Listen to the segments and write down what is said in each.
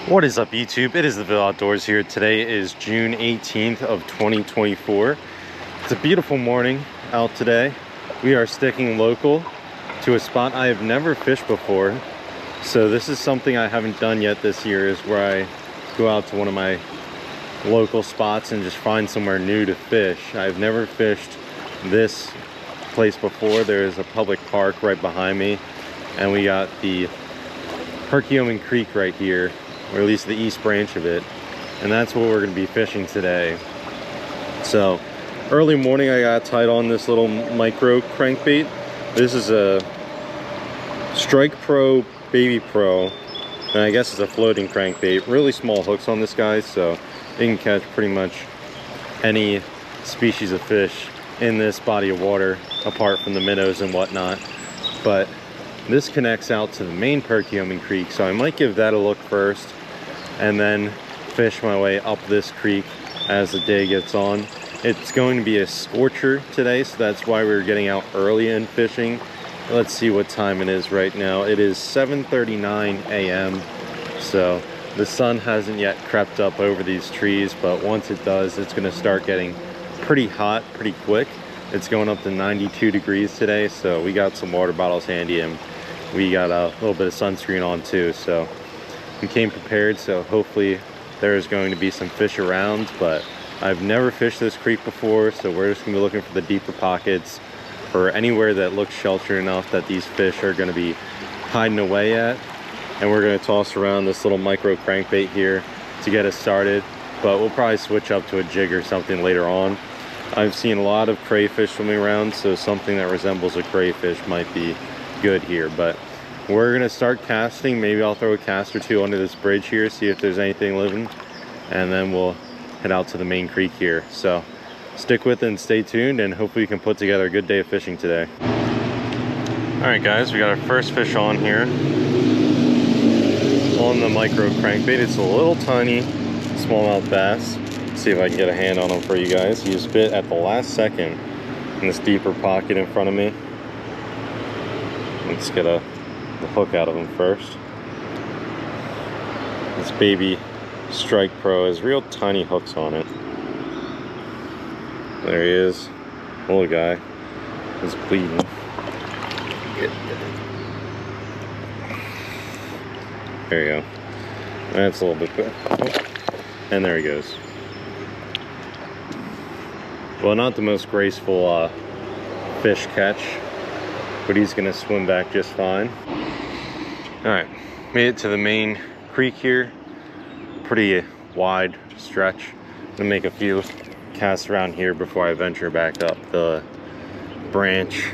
What is up, YouTube? It is the Ville Outdoors here. Today is June 18th of 2024. It's a beautiful morning out today. We are sticking local to a spot I have never fished before. So this is something I haven't done yet this year, is where I go out to one of my local spots and just find somewhere new to fish. I've never fished this place before. There is a public park right behind me, and we got the Perkiomen Creek right here, or at least the east branch of it, and that's what we're going to be fishing today. So early morning I got tied on this little micro crankbait. This is a Strike Pro Baby Pro, and I guess it's a floating crankbait. Really small hooks on this guy, so it can catch pretty much any species of fish in this body of water apart from the minnows and whatnot. But this connects out to the main Perkiomen Creek, so I might give that a look first and then fish my way up this creek as the day gets on. It's going to be a scorcher today, so that's why we're getting out early and fishing. Let's see what time it is right now. It is 7:39 a.m. so the sun hasn't yet crept up over these trees, but once it does, it's going to start getting pretty hot pretty quick. It's going up to 92 degrees today, so we got some water bottles handy, and we got a little bit of sunscreen on too, so we came prepared. So hopefully there's going to be some fish around, but I've never fished this creek before, so we're just gonna be looking for the deeper pockets or anywhere that looks sheltered enough that these fish are gonna be hiding away at. And we're gonna toss around this little micro crankbait here to get us started, but we'll probably switch up to a jig or something later on. I've seen a lot of crayfish swimming around, so something that resembles a crayfish might be good here. But we're gonna start casting. Maybe I'll throw a cast or two under this bridge here, see if there's anything living, and then we'll head out to the main creek here. So stick with it and stay tuned, and hopefully we can put together a good day of fishing today. All right guys, we got our first fish on here on the micro crankbait. It's a little tiny smallmouth bass. Let's see if I can get a hand on him for you guys. He just bit at the last second in this deeper pocket in front of me. Let's get the hook out of him first. This baby Strike Pro has real tiny hooks on it. There he is. Little guy. He's bleeding. There you go. That's a little bit quick. And there he goes. Well, not the most graceful fish catch, but he's gonna swim back just fine. All right, made it to the main creek here. Pretty wide stretch. I'm gonna make a few casts around here before I venture back up the branch.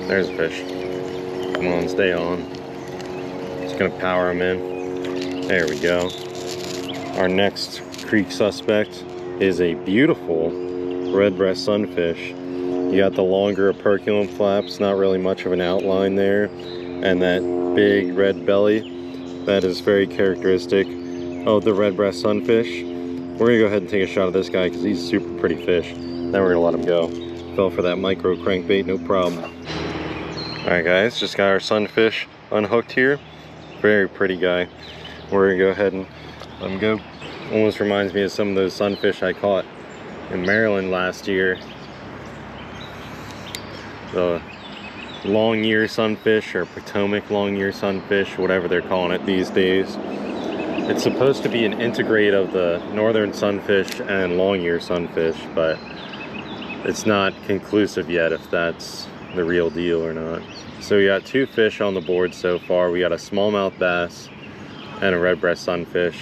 There's a fish. Come on, stay on. Just gonna power him in. There we go. Our next creek suspect is a beautiful red breast sunfish. You got the longer Perkiomen flaps, not really much of an outline there, and that big red belly that is very characteristic of the red breast sunfish. We're gonna go ahead and take a shot of this guy because he's a super pretty fish. Then we're gonna let him go. Fell for that micro crankbait, no problem. All right guys, just got our sunfish unhooked here. Very pretty guy. We're gonna go ahead and let him go. Almost reminds me of some of those sunfish I caught in Maryland last year. The long ear sunfish, or Potomac long ear sunfish, whatever they're calling it these days. It's supposed to be an integrate of the northern sunfish and long ear sunfish, but it's not conclusive yet if that's the real deal or not. So we got two fish on the board so far. We got a smallmouth bass and a red breast sunfish.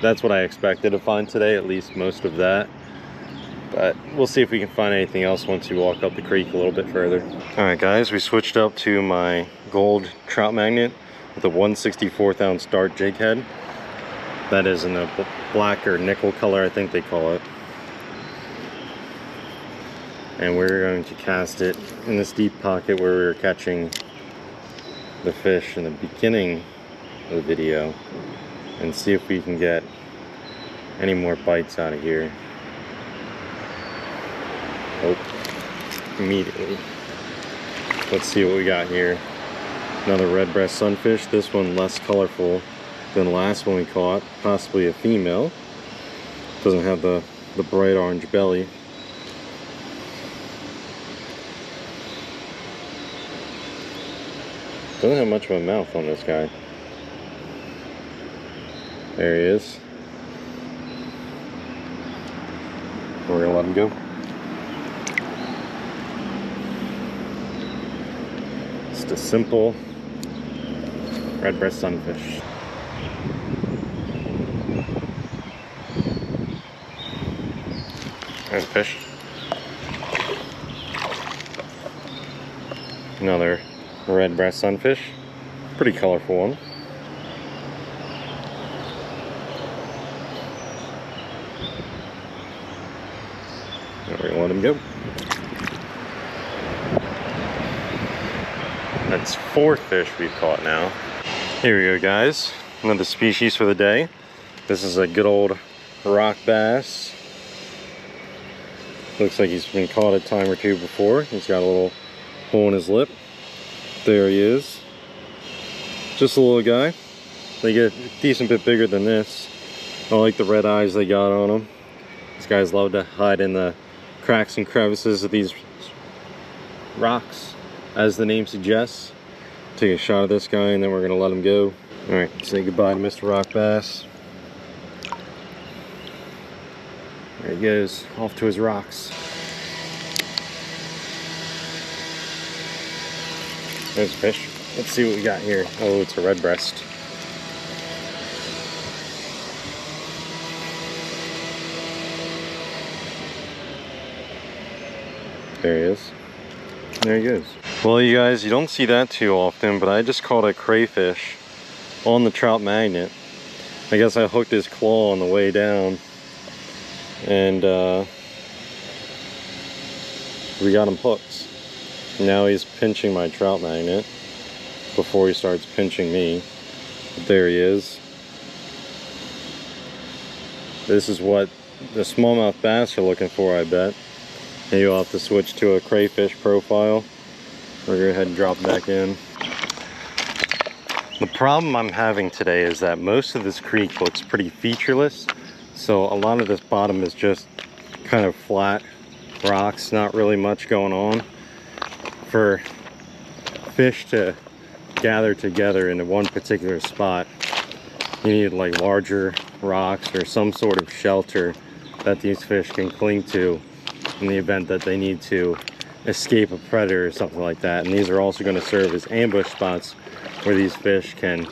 That's what I expected to find today, at least most of that. But we'll see if we can find anything else once we walk up the creek a little bit further. All right guys, we switched up to my gold Trout Magnet with a 1/64th ounce dart jig head. That is in the black or nickel color, I think they call it. And we're going to cast it in this deep pocket where we were catching the fish in the beginning of the video, and see if we can get any more bites out of here. Oh, immediately. Let's see what we got here. Another red breast sunfish. This one less colorful than the last one we caught. Possibly a female. Doesn't have the bright orange belly. Doesn't have much of a mouth on this guy. There he is. We're gonna let him go. Just a simple red breast sunfish. There's a fish. Another red breast sunfish. Pretty colorful one. We're gonna let him go. That's 4 fish we've caught now. Here we go, guys. Another species for the day. This is a good old rock bass. Looks like he's been caught a time or two before. He's got a little hole in his lip. There he is. Just a little guy. They get a decent bit bigger than this. I like the red eyes they got on them. These guys love to hide in the cracks and crevices of these rocks, as the name suggests. Take a shot of this guy and then we're gonna let him go. All right, say goodbye to Mr. Rock Bass. There he goes, off to his rocks. There's a fish. Let's see what we got here. Oh, it's a red breast. There he is. There he goes. Well, you guys, you don't see that too often, but I just caught a crayfish on the Trout Magnet. I guess I hooked his claw on the way down, and we got him hooked. Now he's pinching my Trout Magnet before he starts pinching me. But there he is. This is what the smallmouth bass are looking for, I bet. And you'll have to switch to a crayfish profile. We're gonna go ahead and drop back in. The problem I'm having today is that most of this creek looks pretty featureless. So a lot of this bottom is just kind of flat rocks, not really much going on. For fish to gather together into one particular spot, you need like larger rocks or some sort of shelter that these fish can cling to in the event that they need to escape a predator or something like that. And these are also going to serve as ambush spots where these fish can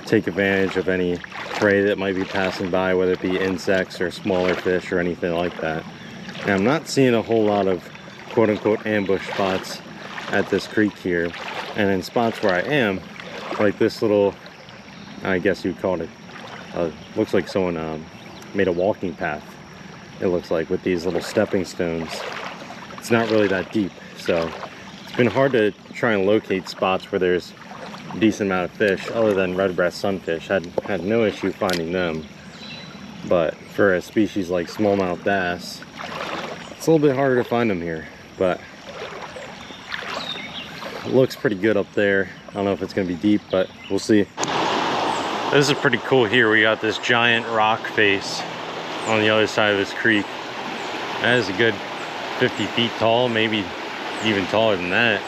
take advantage of any prey that might be passing by, whether it be insects or smaller fish or anything like that. Now, I'm not seeing a whole lot of quote-unquote ambush spots at this creek here, and in spots where I am, like this little, I guess you'd call it, looks like someone made a walking path, it looks like, with these little stepping stones. It's not really that deep, so it's been hard to try and locate spots where there's a decent amount of fish, other than red breast sunfish. Had no issue finding them, but for a species like smallmouth bass, it's a little bit harder to find them here. But it looks pretty good up there. I don't know if it's gonna be deep, but we'll see. This is pretty cool here. We got this giant rock face on the other side of this creek. That is a good 50 feet tall, maybe even taller than that.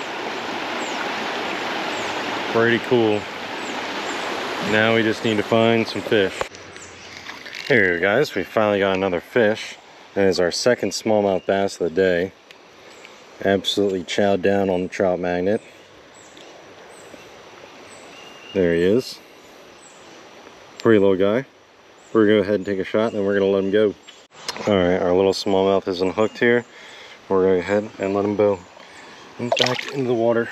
Pretty cool. Now we just need to find some fish. Here you go, guys. We finally got another fish. That is our second smallmouth bass of the day. Absolutely chowed down on the Trout Magnet. There he is. Pretty little guy. We're gonna go ahead and take a shot, and then we're gonna let him go. All right, our little smallmouth is unhooked here. We're gonna go ahead and let him go back into the water.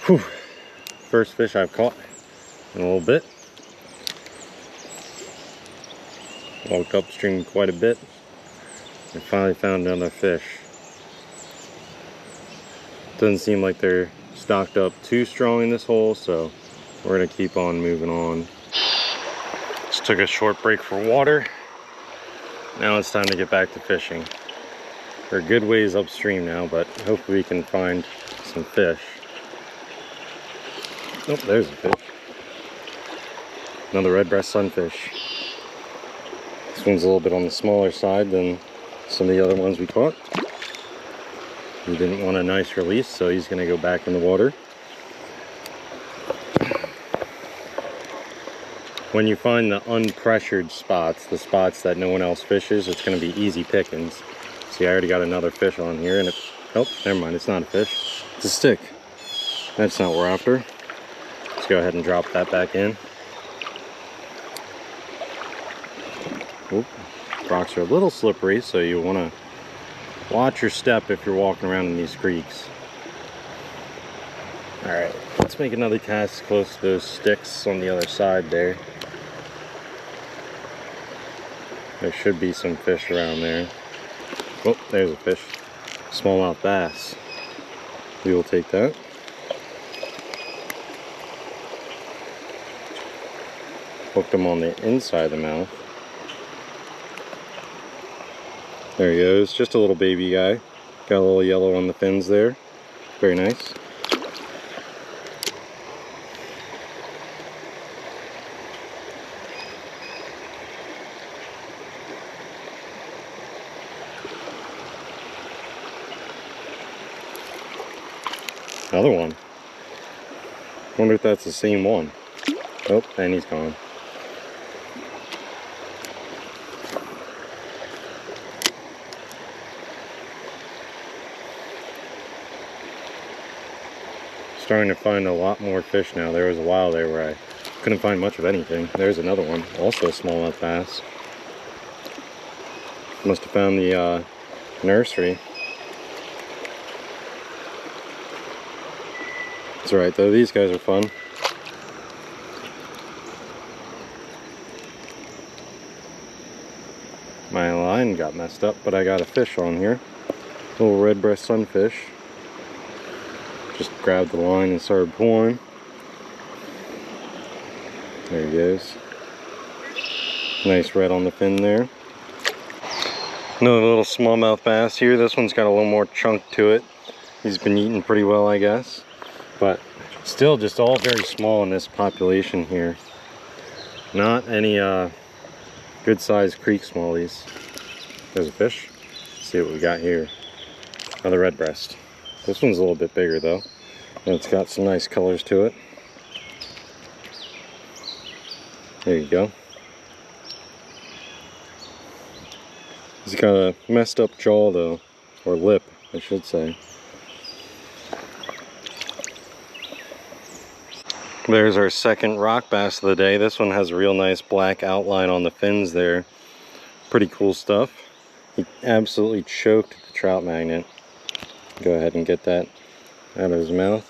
Whew. First fish I've caught in a little bit. Walked upstream quite a bit and finally found another fish. Doesn't seem like they're stocked up too strong in this hole, so we're gonna keep on moving on. Just took a short break for water. Now it's time to get back to fishing. We're a good ways upstream now, but hopefully we can find some fish. Oh, there's a fish. Another red breast sunfish. This one's a little bit on the smaller side than some of the other ones we caught. He didn't want a nice release, so he's going to go back in the water. When you find the unpressured spots, the spots that no one else fishes, it's going to be easy pickings. See, I already got another fish on here, and oh, never mind, it's not a fish. It's a stick. That's not what we're after. Let's go ahead and drop that back in. Oop. Rocks are a little slippery, so you want to watch your step if you're walking around in these creeks. Alright, let's make another cast close to those sticks on the other side there. There should be some fish around there. Oh, there's a fish. Smallmouth bass. We will take that. Hooked them on the inside of the mouth. There he goes, just a little baby guy. Got a little yellow on the fins there. Very nice. Another one. Wonder if that's the same one. Oh, and he's gone. Starting to find a lot more fish now. There was a while there where I couldn't find much of anything. There's another one, also a smallmouth bass. Must have found the nursery. That's right though, these guys are fun. My line got messed up, but I got a fish on here. Little red breast sunfish. Just grabbed the line and started pulling. There he goes. Nice red on the fin there. Another little smallmouth bass here. This one's got a little more chunk to it. He's been eating pretty well, I guess. But still just all very small in this population here. Not any good sized creek smallies. There's a fish. Let's see what we got here. Another red breast. This one's a little bit bigger though, and it's got some nice colors to it. There you go. He's got a messed up jaw though, or lip, I should say. There's our second rock bass of the day. This one has a real nice black outline on the fins there. Pretty cool stuff. He absolutely choked the Trout Magnet. Go ahead and get that out of his mouth.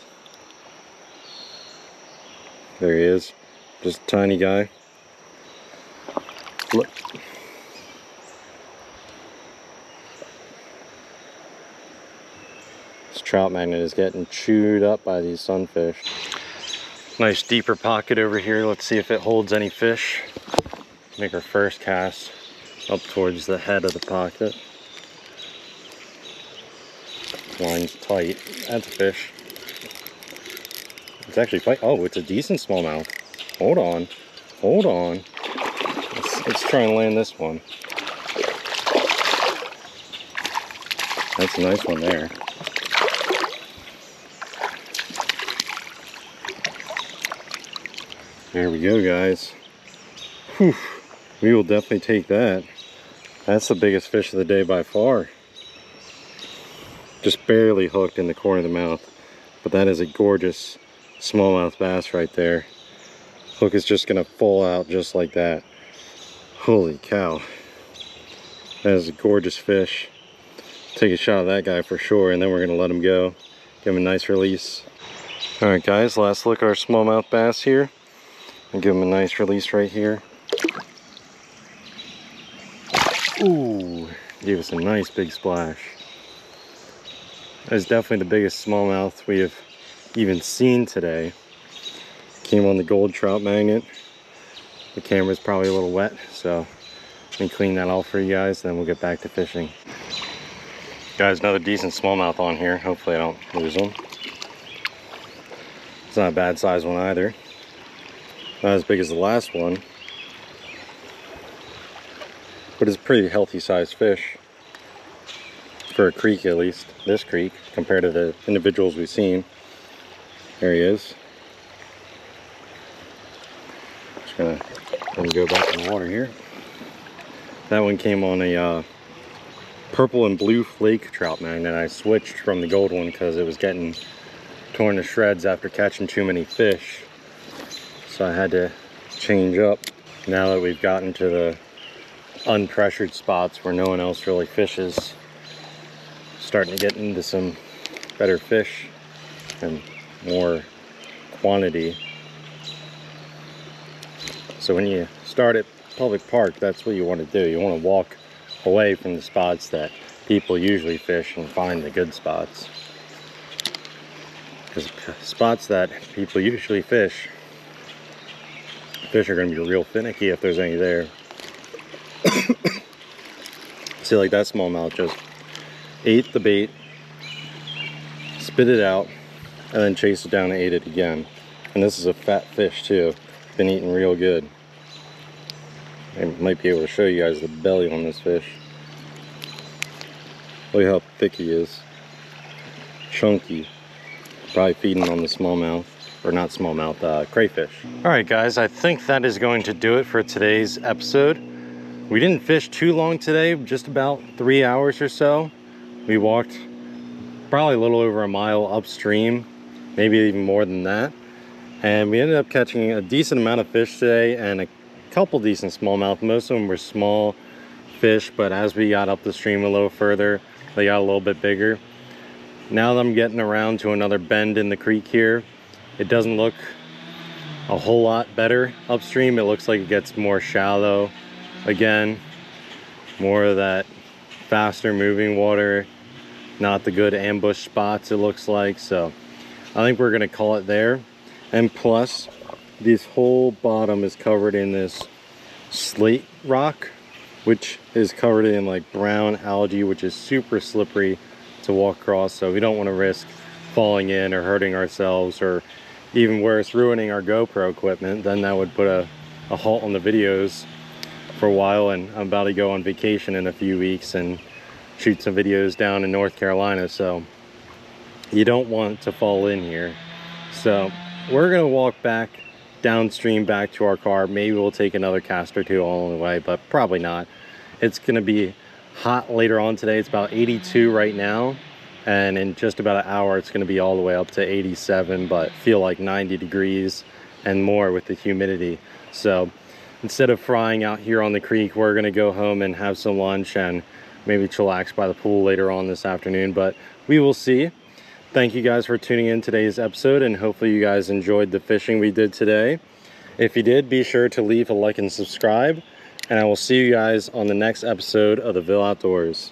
There he is. Just a tiny guy. Look. This Trout Magnet is getting chewed up by these sunfish. Nice deeper pocket over here. Let's see if it holds any fish. Make our first cast up towards the head of the pocket. Line's tight. That's a fish. It's actually fight. Oh, it's a decent smallmouth. Hold on. Hold on. Let's try and land this one. That's a nice one there. There we go, guys. Whew. We will definitely take that. That's the biggest fish of the day by far. Just barely hooked in the corner of the mouth. But that is a gorgeous smallmouth bass right there. Hook is just gonna fall out just like that. Holy cow. That is a gorgeous fish. Take a shot of that guy for sure, and then we're gonna let him go. Give him a nice release. Alright guys, last look at our smallmouth bass here. And give him a nice release right here. Ooh, gave us a nice big splash. That's definitely the biggest smallmouth we have even seen today. Came on the gold Trout Magnet. The camera's probably a little wet, so let me clean that off for you guys, then we'll get back to fishing. Guys, another decent smallmouth on here. Hopefully I don't lose them. It's not a bad size one either. Not as big as the last one, but it's a pretty healthy sized fish. For a creek, at least. This creek, compared to the individuals we've seen. There he is. Just gonna let him go back in the water here. That one came on a purple and blue flake trout magnet. I switched from the gold one because it was getting torn to shreds after catching too many fish. So I had to change up now that we've gotten to the unpressured spots where no one else really fishes. Starting to get into some better fish and more quantity. So when you start at public park, that's what you want to do. You want to walk away from the spots that people usually fish and find the good spots. Because spots that people usually fish are going to be real finicky if there's any there. See, like that smallmouth just ate the bait, spit it out, and then chased it down and ate it again. And this is a fat fish too. Been eating real good. I might be able to show you guys the belly on this fish. Look how thick he is. Chunky. Probably feeding on the smallmouth, or not smallmouth, crayfish. Alright guys, I think that is going to do it for today's episode. We didn't fish too long today, just about 3 hours or so. We walked probably a little over a mile upstream, maybe even more than that. And we ended up catching a decent amount of fish today and a couple decent smallmouth. Most of them were small fish, but as we got up the stream a little further, they got a little bit bigger. Now that I'm getting around to another bend in the creek here, it doesn't look a whole lot better upstream. It looks like it gets more shallow again, more of that faster moving water, not the good ambush spots it looks like. So I think we're gonna call it there. And plus, this whole bottom is covered in this slate rock, which is covered in like brown algae, which is super slippery to walk across. So we don't want to risk falling in or hurting ourselves, or even worse, ruining our GoPro equipment. Then that would put a halt on the videos for a while. And I'm about to go on vacation in a few weeks and shoot some videos down in North Carolina, so you don't want to fall in here. So we're gonna walk back downstream back to our car. Maybe we'll take another cast or two along the way, but probably not. It's gonna be hot later on today. It's about 82 right now, and in just about an hour it's gonna be all the way up to 87, but feel like 90 degrees and more with the humidity. So instead of frying out here on the creek, we're gonna go home and have some lunch and maybe chillax by the pool later on this afternoon, but we will see. Thank you guys for tuning in today's episode, and hopefully you guys enjoyed the fishing we did today. If you did, be sure to leave a like and subscribe, and I will see you guys on the next episode of the Ville Outdoors.